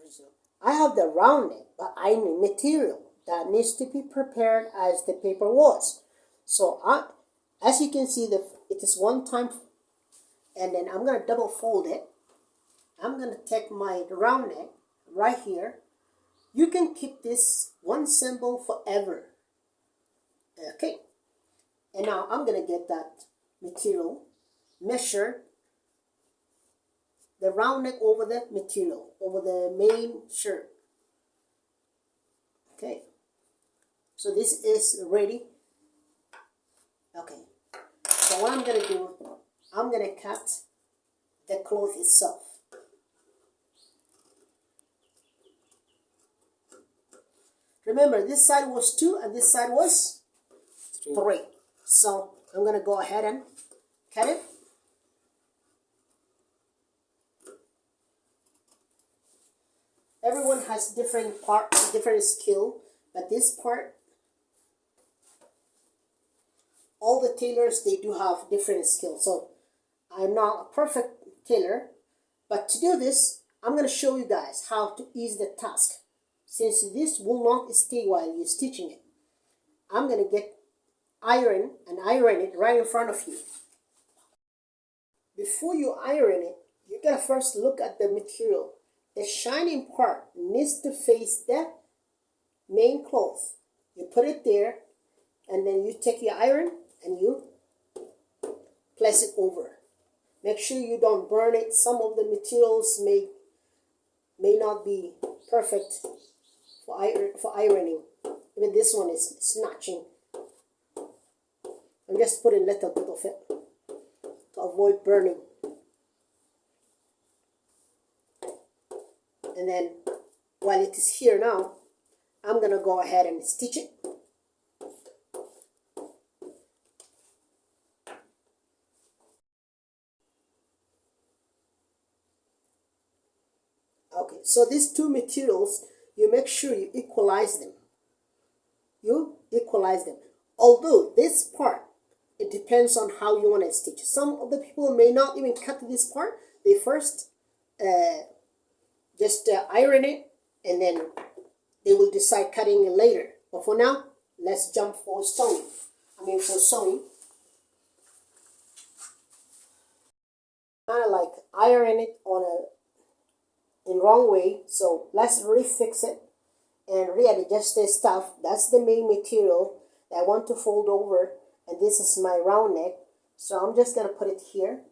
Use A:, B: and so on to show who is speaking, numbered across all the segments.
A: So I have the round neck, but I need material that needs to be prepared as the paper was. So as you can see, it is one time, and then I'm gonna double fold it. I'm gonna take my round neck right here. You can keep this one symbol forever. Okay, and now I'm gonna get that material, measure the round neck over the material, over the main shirt. Okay, so this is ready. Okay, so what I'm gonna do, I'm gonna cut the cloth itself. Remember, this side was 2 and this side was 3. So I'm gonna go ahead and cut it. Everyone has different skill, but this part, all the tailors, they do have different skills. So I'm not a perfect tailor, but to do this, I'm going to show you guys how to ease the task. Since this will not stay while you're stitching it, I'm going to get iron and iron it right in front of you. Before you iron it, you got to first look at the material. The shining part needs to face the main cloth. You put it there, and then you take your iron and you place it over. Make sure you don't burn it. Some of the materials may not be perfect for ironing. Even this one is snatching. I'm just putting a little bit of it to avoid burning. And then while it is here now, I'm gonna go ahead and stitch it. Okay, so these two materials, you make sure you equalize them. Although this part, it depends on how you want to stitch. Some of the people may not even cut this part. They first just iron it, and then they will decide cutting it later. But for now, let's jump for sewing. For sewing. Kind of like iron it in wrong way. So let's refix it and readjust this stuff. That's the main material that I want to fold over, and this is my round neck. So I'm just gonna put it here.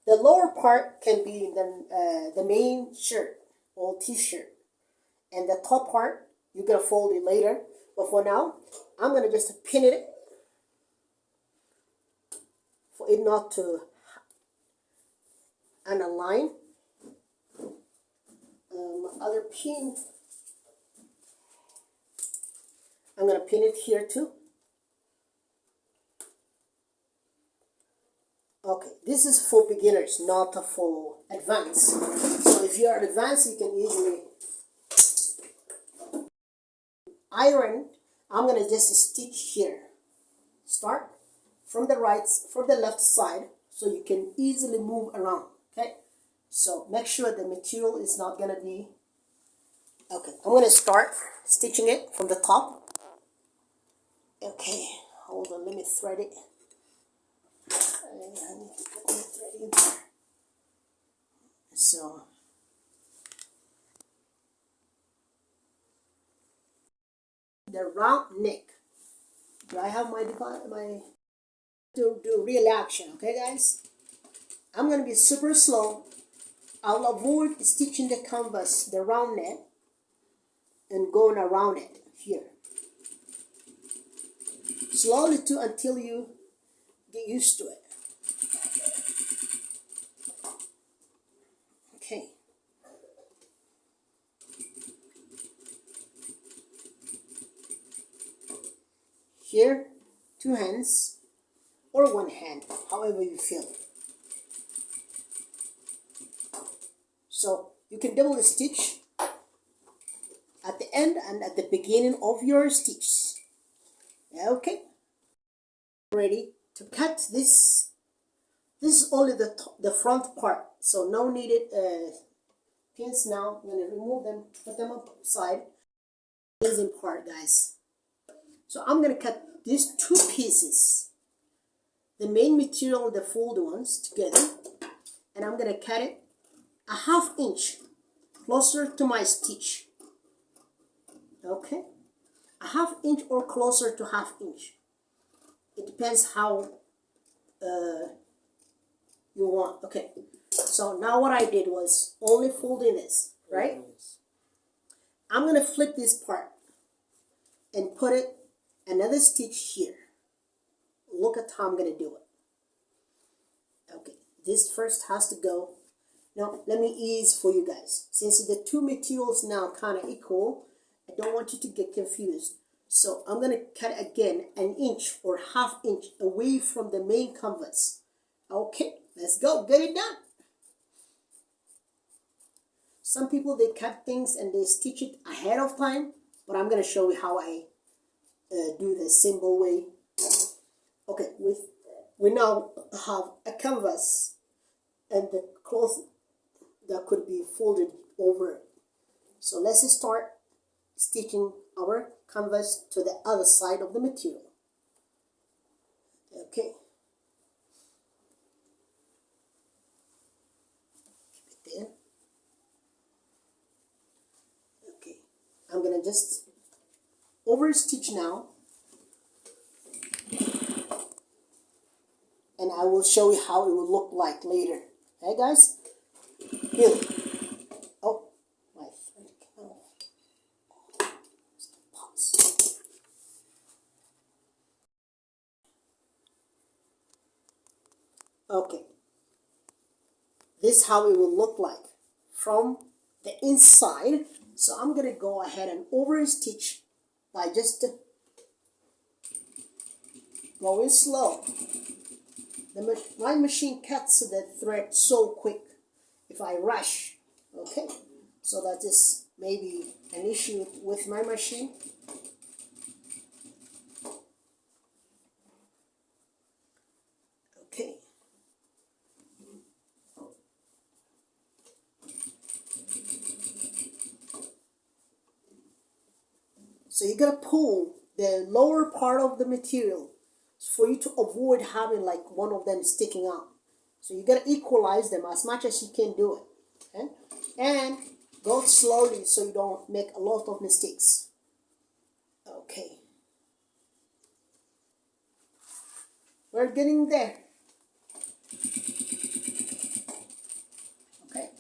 A: The lower part can be the main shirt or t-shirt, and the top part you're gonna fold it later. But for now, I'm gonna just pin it for it not to unalign. Other pin, I'm gonna pin it here too. Okay, this is for beginners, not for advanced. So if you are advanced, you can easily iron. I'm gonna just stitch here. Start from the left side, so you can easily move around. Okay, so make sure the material is not gonna be. Okay, I'm gonna start stitching it from the top. Okay, hold on, let me thread it. I need to put my thread in there. So the round neck. Do I have my do real action? Okay, guys. I'm gonna be super slow. I'll avoid stitching the canvas, the round neck, and going around it here. Slowly too, until you get used to it. Okay. Here, 2 hands or 1 hand, however you feel. So you can double stitch at the end and at the beginning of your stitch. Okay. Ready to cut this This is only the front part, so no needed pins now. I'm going to remove them, put them aside. Amazing part, guys. So I'm going to cut these two pieces, the main material, the fold ones together, and I'm going to cut it a 1/2 inch closer to my stitch. Okay, a 1/2 inch or closer to 1/2 inch. It depends how you want. Okay, so now what I did was only folding this, right? I'm gonna flip this part and put it another stitch here. Look at how I'm gonna do it. Okay, this first has to go. Now let me ease for you guys. Since the two materials now kind of equal, I don't want you to get confused. So I'm gonna cut again 1 inch or 1/2 inch away from the main canvas. Okay, let's go, get it done. Some people, they cut things and they stitch it ahead of time, but I'm gonna show you how I do the simple way. Okay, we now have a canvas and the cloth that could be folded over it. So let's start stitching our canvas to the other side of the material. Okay. Keep it there. Okay. I'm gonna just over stitch now, and I will show you how it will look like later. Okay, guys? Here. Oh, my thread came off. Pause. Okay. This is how it will look like from the inside. So I'm gonna go ahead and over stitch by just going slow. My machine cuts the thread so quick if I rush. Okay, so that is maybe an issue with my machine. Okay. So you gotta pull the lower part of the material for you to avoid having like one of them sticking out. So you gotta equalize them as much as you can do it. Okay? And go slowly so you don't make a lot of mistakes. Okay. We're getting there. Okay.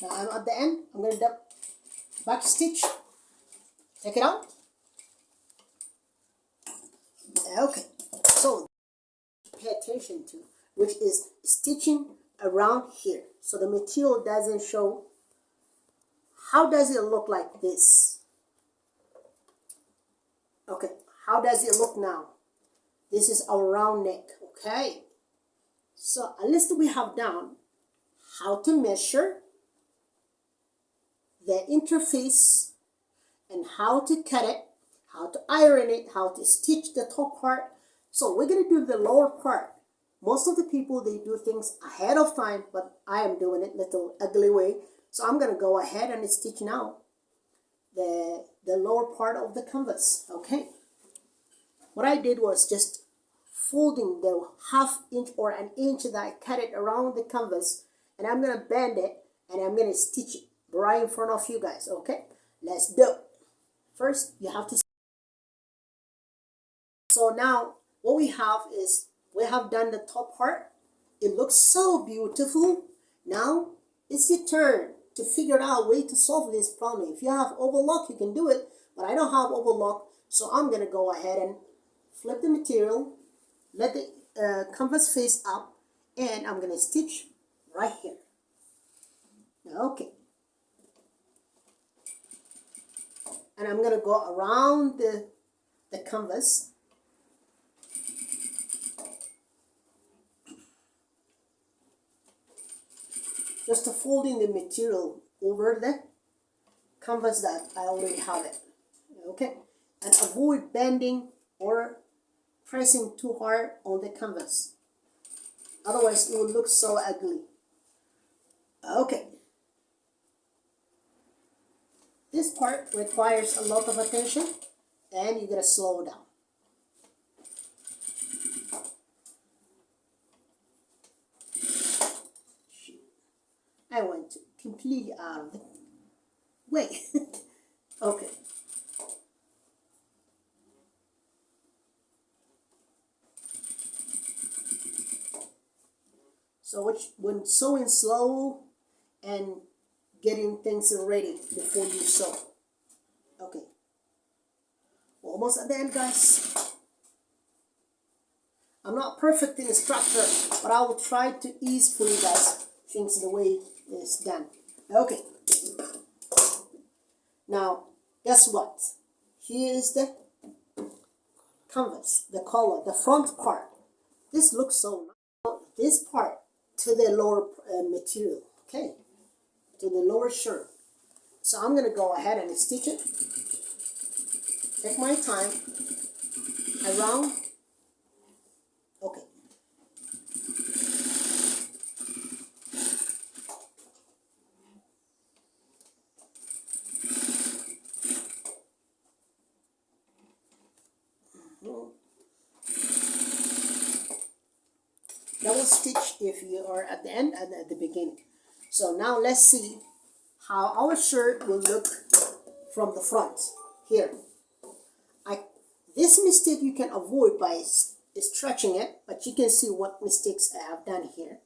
A: Now I'm at the end. I'm going to back stitch. Take it out. Okay. So pay attention to, which is stitching around here, so the material doesn't show. How does it look like this? Okay, how does it look now? This is our round neck. Okay, so at least we have done how to measure the interface and how to cut it, how to iron it, how to stitch the top part. So we're gonna do the lower part. Most of the people, they do things ahead of time, but I am doing it little ugly way. So I'm gonna go ahead and stitch now the lower part of the canvas. Okay. What I did was just folding the 1/2 inch or 1 inch that I cut it around the canvas, and I'm gonna bend it and I'm gonna stitch it right in front of you guys. Okay, let's do it. First, you have to. So now what we have is we have done the top part. It looks so beautiful. Now it's your turn to figure out a way to solve this problem. If you have overlock, you can do it, but I don't have overlock, so I'm gonna go ahead and flip the material, let the canvas face up, and I'm gonna stitch right here. Okay. And I'm gonna go around the canvas. Just folding the material over the canvas that I already have it. Okay, and avoid bending or pressing too hard on the canvas. Otherwise, it will look so ugly. Okay. This part requires a lot of attention, and you gotta slow down. I went completely out of the way. Okay. So when sewing slow and getting things ready before you sew. Okay. We're almost at the end, guys. I'm not perfect instructor, but I will try to ease for you guys things the way it's done. Okay. Now, guess what? Here is the canvas, the collar, the front part. This looks so nice. This part to the lower material, okay, to the lower shirt. So I'm gonna go ahead and stitch it. Take my time around. Okay. Double stitch if you are at the end and at the beginning. So now let's see how our shirt will look from the front here. This mistake you can avoid by stretching it, but you can see what mistakes I have done here.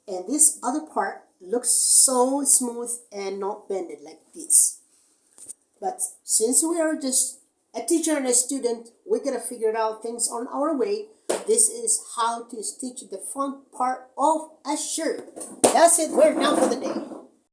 A: And this other part looks so smooth and not bended like this. But since we are just a teacher and a student, we're gonna figure out things on our way. This is how to stitch the front part of a shirt. That's it, we're done for the day.